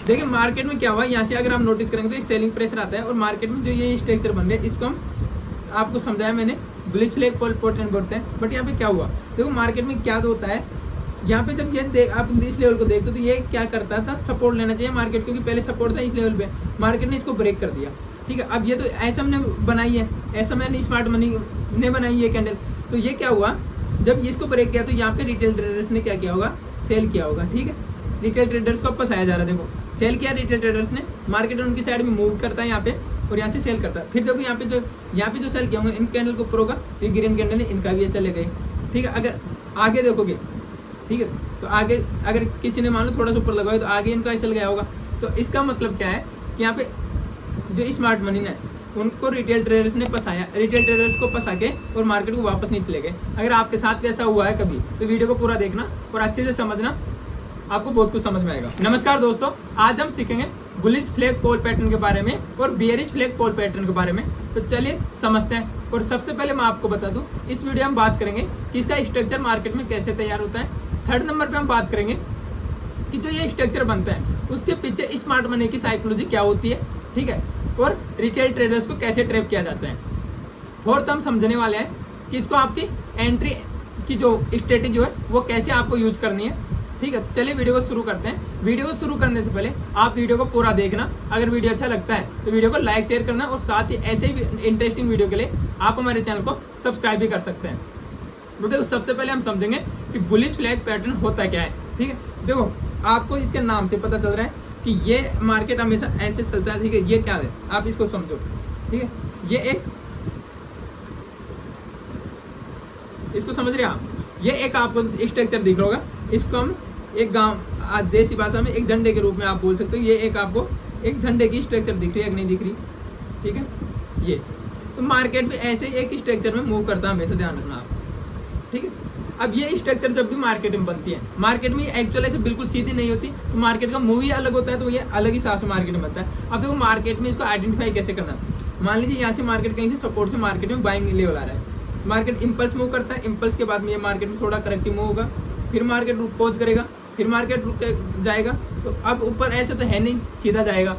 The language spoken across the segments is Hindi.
देखिए मार्केट में क्या हुआ, यहाँ से अगर आप नोटिस करेंगे तो एक सेलिंग प्रेशर आता है और मार्केट में जो ये स्ट्रक्चर बन रहे हैं इसको हम आपको समझाया मैंने, बुलिश फ्लैग पैटर्न बोलते हैं। बट यहाँ पे क्या हुआ, देखो मार्केट में क्या होता है, यहाँ पे जब ये आप इस लेवल को देखते हो तो ये क्या करता था, सपोर्ट लेना चाहिए मार्केट, क्योंकि पहले सपोर्ट था इस लेवल पे, मार्केट ने इसको ब्रेक कर दिया। ठीक है, अब ये तो ऐसा हमने बनाई है, ऐसा मैंने स्मार्ट मनी ने बनाई है कैंडल। तो ये क्या हुआ, जब इसको ब्रेक किया तो यहाँ पे रिटेल ट्रेडर्स ने क्या किया होगा, सेल किया होगा। ठीक है, रिटेल ट्रेडर्स को वापस आया जा रहा है, देखो सेल किया रिटेल ट्रेडर्स ने, मार्केट उनकी साइड में मूव करता है यहाँ पे और यहाँ से सेल करता है। फिर देखो यहाँ पे जो सेल किया होंगे इन कैंडल के ऊपर होगा, ये ग्रीन कैंडल है, इनका भी ऐसा ले गए। ठीक है, अगर आगे देखोगे, ठीक है, तो आगे अगर किसी ने मान लो थोड़ा सा ऊपर लगाया तो आगे इनका ऐसा लगाया होगा। तो इसका मतलब क्या है कि यहाँ पे जो स्मार्ट मनी ने उनको रिटेल ट्रेडर्स ने फंसाया, रिटेल ट्रेडर्स को फंसा के और मार्केट को वापस नहीं चले गए। अगर आपके साथ भी ऐसा हुआ है कभी तो वीडियो को पूरा देखना और अच्छे से समझना, आपको बहुत कुछ समझ में आएगा। नमस्कार दोस्तों, आज हम सीखेंगे बुलिश फ्लैग पोल पैटर्न के बारे में और बेयरिश फ्लैग पोल पैटर्न के बारे में। तो चलिए समझते हैं। और सबसे पहले मैं आपको बता दूं, इस वीडियो में हम बात करेंगे कि इसका स्ट्रक्चर मार्केट में कैसे तैयार होता है। थर्ड नंबर पे हम बात करेंगे कि जो ये स्ट्रक्चर बनता है उसके पीछे स्मार्ट मनी की साइकोलॉजी क्या होती है, ठीक है, और रिटेल ट्रेडर्स को कैसे ट्रैप किया जाता है। फोर्थ हम समझने वाले हैं कि इसको आपकी एंट्री की जो स्ट्रेटेजी है वो कैसे आपको यूज करनी है। ठीक है, तो चलिए वीडियो को शुरू करते हैं। वीडियो को शुरू करने से पहले आप वीडियो को पूरा देखना, अगर वीडियो अच्छा लगता है तो वीडियो को लाइक शेयर करना और साथ ही ऐसे ही इंटरेस्टिंग वीडियो के लिए आप हमारे चैनल को सब्सक्राइब भी कर सकते हैं। तो देखो सबसे पहले हम समझेंगे कि बुलिश फ्लैग पैटर्न होता क्या है। ठीक है, देखो आपको इसके नाम से पता चल रहा है कि ये मार्केट हमेशा ऐसे चलता है। ठीक है, ये क्या है आप इसको समझो। ठीक है, ये एक, इसको समझ रहे हैं आप, ये एक आपको स्ट्रक्चर दिख रहा होगा, इसको हम एक गांव देसी भाषा में एक झंडे के रूप में आप बोल सकते हो। ये एक आपको एक झंडे की स्ट्रक्चर दिख रही है कि नहीं दिख रही। ठीक है, ये तो मार्केट भी ऐसे एक स्ट्रक्चर में मूव करता है, हमेशा ध्यान रखना आप। ठीक है, अब ये स्ट्रक्चर जब भी मार्केट में बनती है, मार्केट में एक्चुअल ऐसे बिल्कुल सीधी नहीं होती, तो मार्केट का मूव ही अलग होता है, तो ये अलग ही हिसाब से मार्केट में बनता है। अब देखो मार्केट में इसको आइडेंटिफाई कैसे करना। मान लीजिए यहाँ से मार्केट कहीं से सपोर्ट से मार्केट में बाइंग लेवल आ रहा है, मार्केट इंपल्स मूव करता है, इंपल्स के बाद में ये मार्केट में थोड़ा करेक्टिव मूव होगा, फिर मार्केट पॉज करेगा, फिर मार्केट रुक जाएगा। तो अब ऊपर ऐसे तो है नहीं, सीधा जाएगा।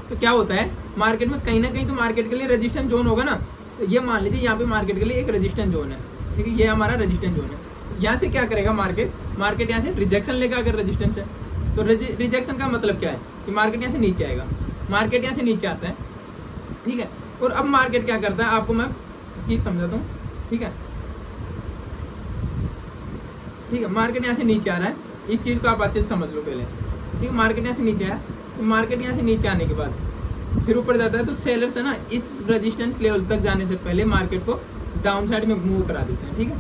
तो क्या होता है मार्केट में कहीं ना कहीं तो मार्केट के लिए रेजिस्टेंस जोन होगा ना। तो ये मान लीजिए यहाँ पे मार्केट के लिए एक रेजिस्टेंस जोन है। ठीक है, ये हमारा रेजिस्टेंस जोन है। यहाँ से क्या करेगा मार्केट यहाँ से रिजेक्शन लेगा। अगर रेजिस्टेंस है तो रिजेक्शन का मतलब क्या है कि मार्केट यहाँ से नीचे आएगा, मार्केट यहाँ से नीचे आता है। ठीक है, और अब मार्केट क्या करता है आपको मैं चीज़ समझाता हूँ। ठीक है, ठीक है, मार्केट यहाँ से नीचे आ रहा है, इस चीज़ को आप अच्छे से समझ लो पहले। ठीक है, मार्केट यहाँ से नीचे आया, तो मार्केट यहाँ से नीचे आने के बाद फिर ऊपर जाता है, तो सेलर्स है ना इस रेजिस्टेंस लेवल तक जाने से पहले मार्केट को डाउन साइड में मूव करा देते हैं। ठीक है,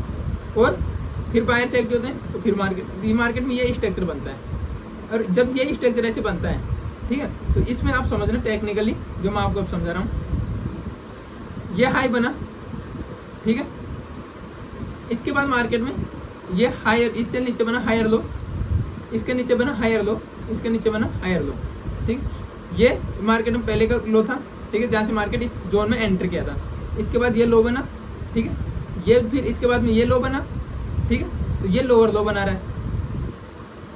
और फिर बायर से एक्टिव होते हैं, तो फिर मार्केट में ये स्ट्रक्चर बनता है। और जब ये स्ट्रक्चर ऐसे बनता है, ठीक है, तो इसमें आप समझना टेक्निकली जो मैं आपको अब समझा रहा हूँ। ये हाई बना, ठीक है, इसके बाद मार्केट में ये हायर, इससे नीचे बना हायर लो, इसके नीचे बना हायर लो, इसके नीचे बना हायर लो। ठीक, ये मार्केट में पहले का लो था। ठीक है, जहाँ से मार्केट इस जोन में एंटर किया था, इसके बाद ये लो बना। ठीक है, ये फिर इसके बाद में ये लो बना। ठीक है, तो ये लोअर लो बना रहा है।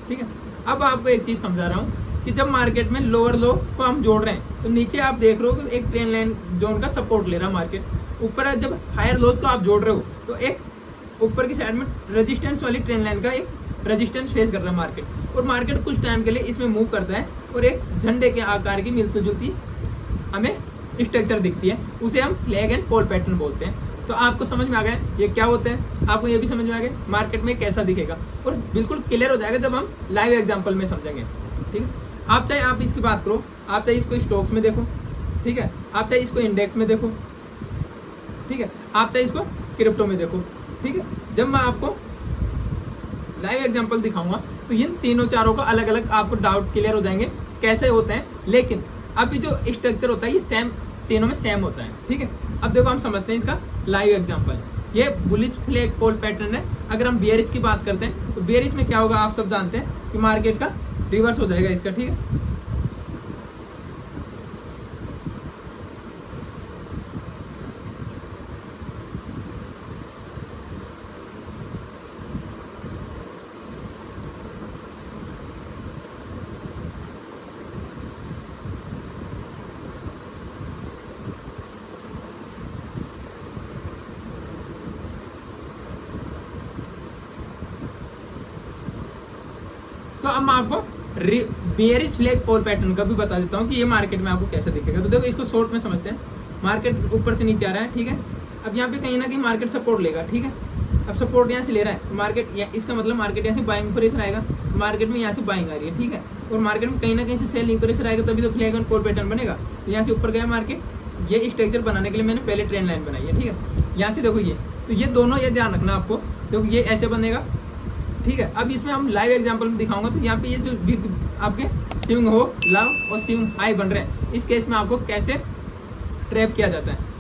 ठीक है, अब आपको एक चीज़ समझा रहा हूँ कि जब मार्केट में लोअर लो को हम जोड़ रहे हैं तो नीचे आप देख रहे हो कि एक ट्रेंड लाइन जोन का सपोर्ट ले रहा है मार्केट। ऊपर जब हायर लोस को आप जोड़ रहे हो तो एक ऊपर की साइड में रेजिस्टेंस वाली ट्रेंड लाइन का एक रेजिस्टेंस फेस कर रहा है मार्केट, और मार्केट कुछ टाइम के लिए इसमें मूव करता है और एक झंडे के आकार की मिलती जुलती हमें स्ट्रक्चर दिखती है, उसे हम फ्लैग एंड पोल पैटर्न बोलते हैं। तो आपको समझ में आ गया ये क्या होता है, आपको ये भी समझ में आ गया मार्केट में कैसा दिखेगा, और बिल्कुल क्लियर हो जाएगा जब हम लाइव एग्जाम्पल में समझेंगे। ठीक है, आप चाहे आप इसकी बात करो, आप चाहे इसको स्टॉक्स में देखो, ठीक है, आप चाहे इसको इंडेक्स में देखो, ठीक है, आप चाहे इसको क्रिप्टो में देखो। ठीक है, जब मैं आपको लाइव एग्जांपल दिखाऊंगा तो इन तीनों चारों का अलग अलग आपको डाउट क्लियर हो जाएंगे कैसे होते हैं। लेकिन अभी जो स्ट्रक्चर होता है ये सेम, तीनों में सेम होता है। ठीक है, अब देखो हम समझते हैं इसका लाइव एग्जांपल। ये बुलिश फ्लैग पोल पैटर्न है। अगर हम बेयरिश की बात करते हैं तो बेयरिश में क्या होगा आप सब जानते हैं कि मार्केट का रिवर्स हो जाएगा इसका। ठीक है, तो अब मैं आपको बेयरिश फ्लैग फॉल पैटर्न का भी बता देता हूँ कि ये मार्केट में आपको कैसे दिखेगा। तो देखो इसको शॉर्ट में समझते हैं। मार्केट ऊपर से नीचे आ रहा है, ठीक है। अब यहाँ पे कहीं ना कहीं मार्केट सपोर्ट लेगा, ठीक है। अब सपोर्ट यहाँ से ले रहा है तो मार्केट, इसका मतलब मार्केट यहाँ से बाइंग प्रेशर आएगा, मार्केट में यहाँ से बाइंग आ रही है, ठीक है। और मार्केट में कहीं ना कहीं से सेलिंग प्रेशर आएगा तभी तो फ्लैग एंड फॉल पैटर्न बनेगा। तो यहाँ से ऊपर गया मार्केट, ये स्ट्रक्चर बनाने के लिए मैंने पहले ट्रेंड लाइन बनाई है, ठीक है। यहाँ से देखो ये, तो ये दोनों ये ध्यान रखना आपको, देखो ये ऐसे बनेगा, ठीक है। अब इसमें हम लाइव एग्जांपल में दिखाऊंगा। तो यहाँ पे ये जो आपके स्विंग हो लव और स्विंग हाई बन रहे हैं, इस केस में आपको कैसे ट्रैप किया जाता है।